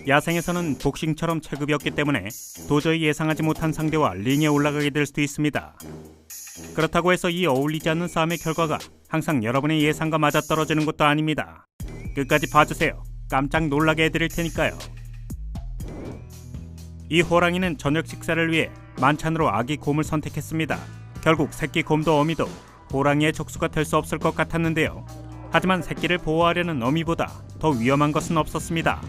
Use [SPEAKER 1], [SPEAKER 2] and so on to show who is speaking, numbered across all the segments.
[SPEAKER 1] 야생에서는 복싱처럼 체급이었기 때문에 도저히 예상하지 못한 상대와 링에 올라가게 될 수도 있습니다. 그렇다고 해서 이 어울리지 않는 싸움의 결과가 항상 여러분의 예상과 맞아떨어지는 것도 아닙니다. 끝까지 봐주세요. 깜짝 놀라게 해드릴 테니까요. 이 호랑이는 저녁 식사를 위해 만찬으로 아기 곰을 선택했습니다. 결국 새끼 곰도 어미도 호랑이의 족수가 될 수 없을 것 같았는데요. 하지만 새끼를 보호하려는 어미보다 더 위험한 것은 없었습니다.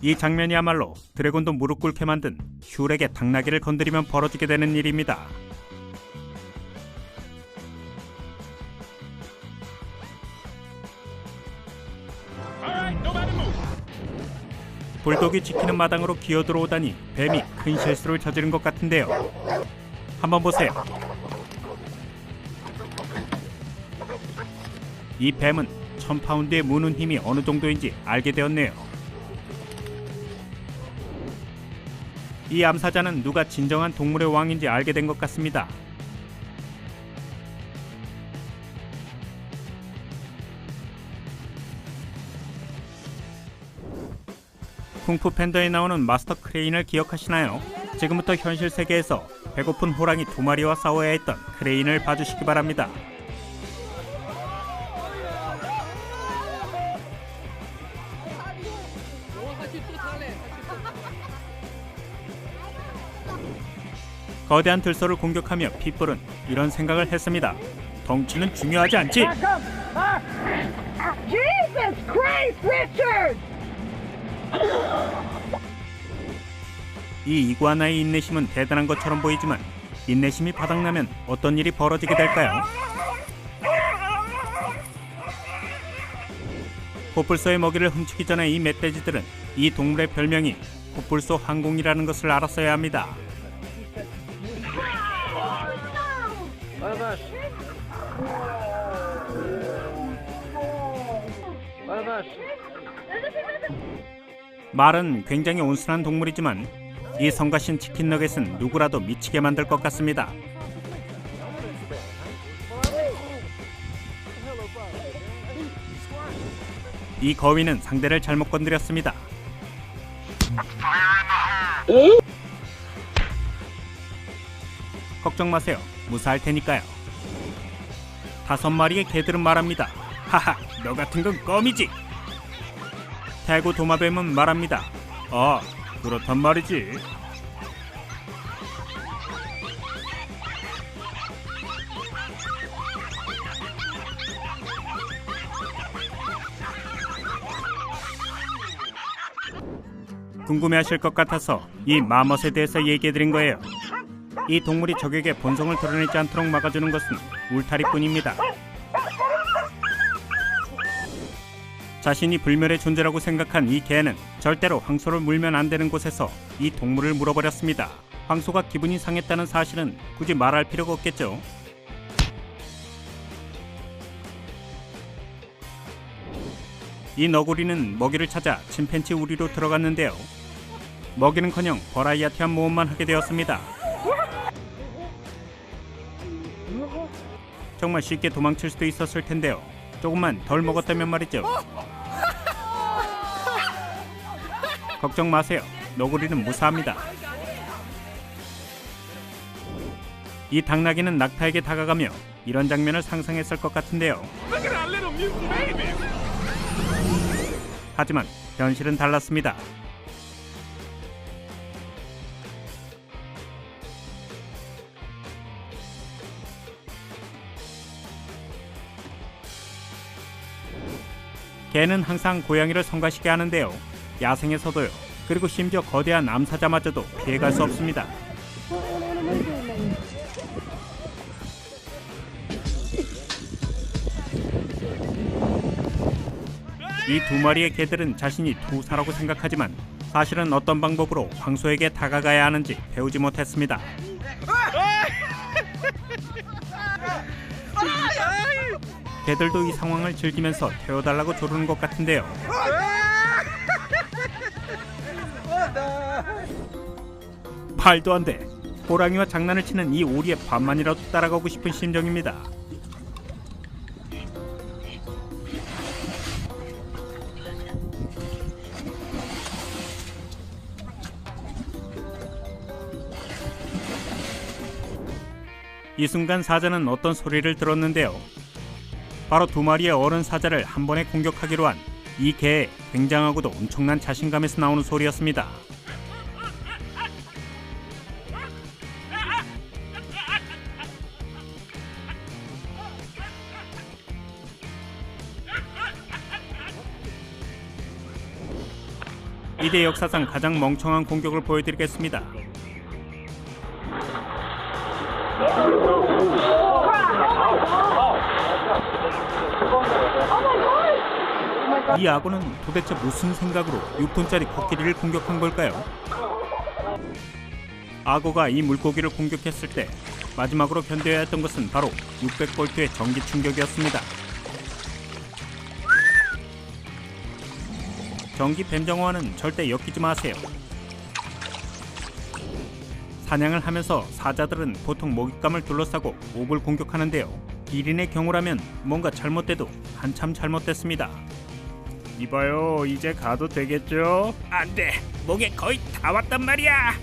[SPEAKER 1] 이 장면이야말로 드래곤도 무릎 꿇게 만든 슈렉의 당나귀를 건드리면 벌어지게 되는 일입니다. 불독이 지키는 마당으로 기어들어오다니 뱀이 큰 실수를 저지른 것 같은데요. 한번 보세요. 이 뱀은 1000파운드의 무는 힘이 어느 정도인지 알게 되었네요. 이 암사자는 누가 진정한 동물의 왕인지 알게 된 것 같습니다. 쿵푸 팬더에 나오는 마스터 크레인을 기억하시나요? 지금부터 현실 세계에서 배고픈 호랑이 2마리와 싸워야 했던 크레인을 봐주시기 바랍니다. 거대한 들소를 공격하며 핏불은 이런 생각을 했습니다. 덩치는 중요하지 않지? 이 이구아나의 인내심은 대단한 것처럼 보이지만 인내심이 바닥나면 어떤 일이 벌어지게 될까요? 코뿔소의 먹이를 훔치기 전에 이 멧돼지들은 이 동물의 별명이 코뿔소 항공이라는 것을 알았어야 합니다. 말은 굉장히 온순한 동물이지만 이 성가신 치킨 너겟은 누구라도 미치게 만들 것 같습니다. 이 거위는 상대를 잘못 건드렸습니다. 걱정 마세요. 무사할 테니까요. 5마리의 개들은 말합니다. 하하, 너 같은 건 껌이지. 태고 도마뱀은 말합니다. 아, 그렇단 말이지. 궁금해하실 것 같아서 이 마멋에 대해서 얘기해드린 거예요. 이 동물이 적에게 본성을 드러내지 않도록 막아주는 것은 울타리뿐입니다. 자신이 불멸의 존재라고 생각한 이 개는 절대로 황소를 물면 안 되는 곳에서 이 동물을 물어버렸습니다. 황소가 기분이 상했다는 사실은 굳이 말할 필요가 없겠죠. 이 너구리는 먹이를 찾아 침팬치 우리로 들어갔는데요. 먹이는커녕 버라이어티한 모험만 하게 되었습니다. 정말 쉽게 도망칠 수도 있었을 텐데요. 조금만 덜 먹었다면 말이죠. 걱정 마세요. 너구리는 무사합니다. 이 당나귀는 낙타에게 다가가며 이런 장면을 상상했을 것 같은데요. 하지만 현실은 달랐습니다. 개는 항상 고양이를 성가시게 하는데요. 야생에서도요. 그리고 심지어 거대한 암사자마저도 피해갈 수 없습니다. 이 2마리의 개들은 자신이 투사라고 생각하지만 사실은 어떤 방법으로 황소에게 다가가야 하는지 배우지 못했습니다. 개들도 이 상황을 즐기면서 태워달라고 조르는 것 같은데요. 말도 안 돼. 호랑이와 장난을 치는 이 오리의 반만이라도 따라가고 싶은 심정입니다. 이 순간 사자는 어떤 소리를 들었는데요. 바로 두 마리의 어른 사자를 한 번에 공격하기로 한 이 개의 굉장하고도 엄청난 자신감에서 나오는 소리였습니다. 이대 역사상 가장 멍청한 공격을 보여드리겠습니다. 이 악어는 도대체 무슨 생각으로 6톤짜리 코끼리를 공격한 걸까요? 악어가 이 물고기를 공격했을 때 마지막으로 견뎌야 했던 것은 바로 600볼트의 전기 충격이었습니다. 전기 뱀정어와는 절대 엮이지 마세요. 사냥을 하면서 사자들은 보통 먹잇감을 둘러싸고 몹을 공격하는데요. 기린의 경우라면 뭔가 잘못돼도 한참 잘못됐습니다. 이봐요, 이제 가도 되겠죠? 안 돼, 목에 거의 다 왔단 말이야.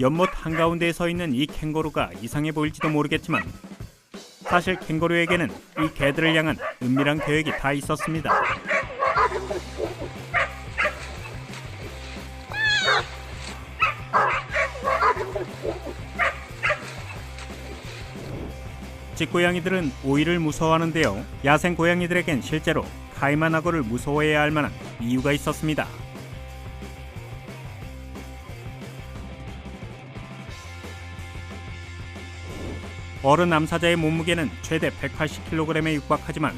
[SPEAKER 1] 연못 한가운데에 서 있는 이 캥거루가 이상해 보일지도 모르겠지만 사실 캥거루에게는 이 개들을 향한 은밀한 계획이 다 있었습니다. 집고양이들은 오이를 무서워하는데요. 야생 고양이들에겐 실제로 카이만 악어를 무서워해야 할 만한 이유가 있었습니다. 어른 암사자의 몸무게는 최대 180kg에 육박하지만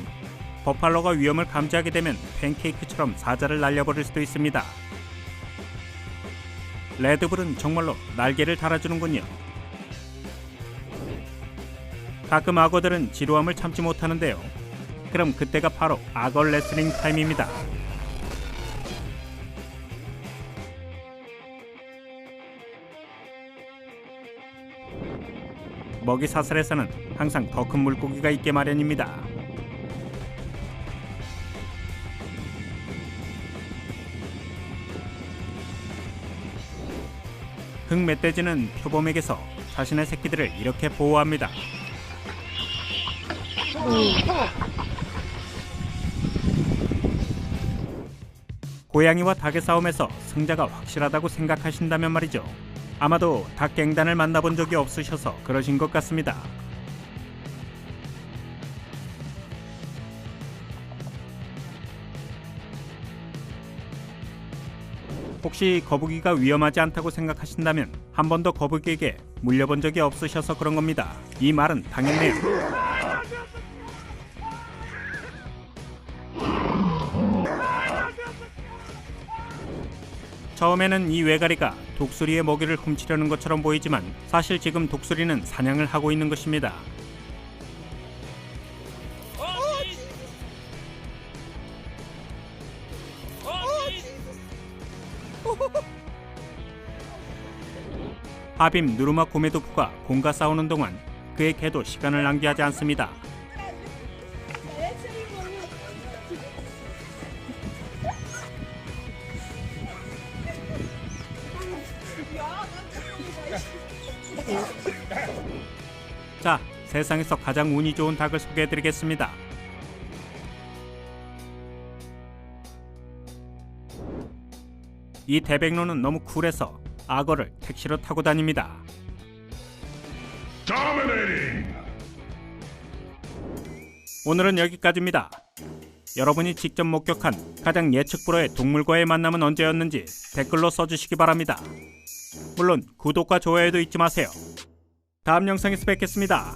[SPEAKER 1] 버팔로가 위험을 감지하게 되면 팬케이크처럼 사자를 날려버릴 수도 있습니다. 레드불은 정말로 날개를 달아주는군요. 가끔 악어들은 지루함을 참지 못하는데요. 그럼 그때가 바로 악어 레슬링 타임입니다. 먹이 사슬에서는 항상 더 큰 물고기가 있게 마련입니다. 흑멧돼지는 표범에게서 자신의 새끼들을 이렇게 보호합니다. 고양이와 닭의 싸움에서 승자가 확실하다고 생각하신다면 말이죠. 아마도 닭갱단을 만나본 적이 없으셔서 그러신 것 같습니다. 혹시 거북이가 위험하지 않다고 생각하신다면 한 번도 거북이에게 물려본 적이 없으셔서 그런 겁니다. 이 말은 당했네요. 처음에는 이 외가리가 독수리의 먹이를 훔치려는 것처럼 보이지만 사실 지금 독수리는 사냥을 하고 있는 것입니다. 하빔 누르마 고메도프가 곰과 싸우는 동안 그의 개도 시간을 낭비하지 않습니다. 자, 세상에서 가장 운이 좋은 닭을 소개해드리겠습니다. 이 대백로는 너무 쿨해서 악어를 택시로 타고 다닙니다. 오늘은 여기까지입니다. 여러분이 직접 목격한 가장 예측 불허의 동물과의 만남은 언제였는지 댓글로 써주시기 바랍니다. 물론 구독과 좋아요도 잊지 마세요. 다음 영상에서 뵙겠습니다.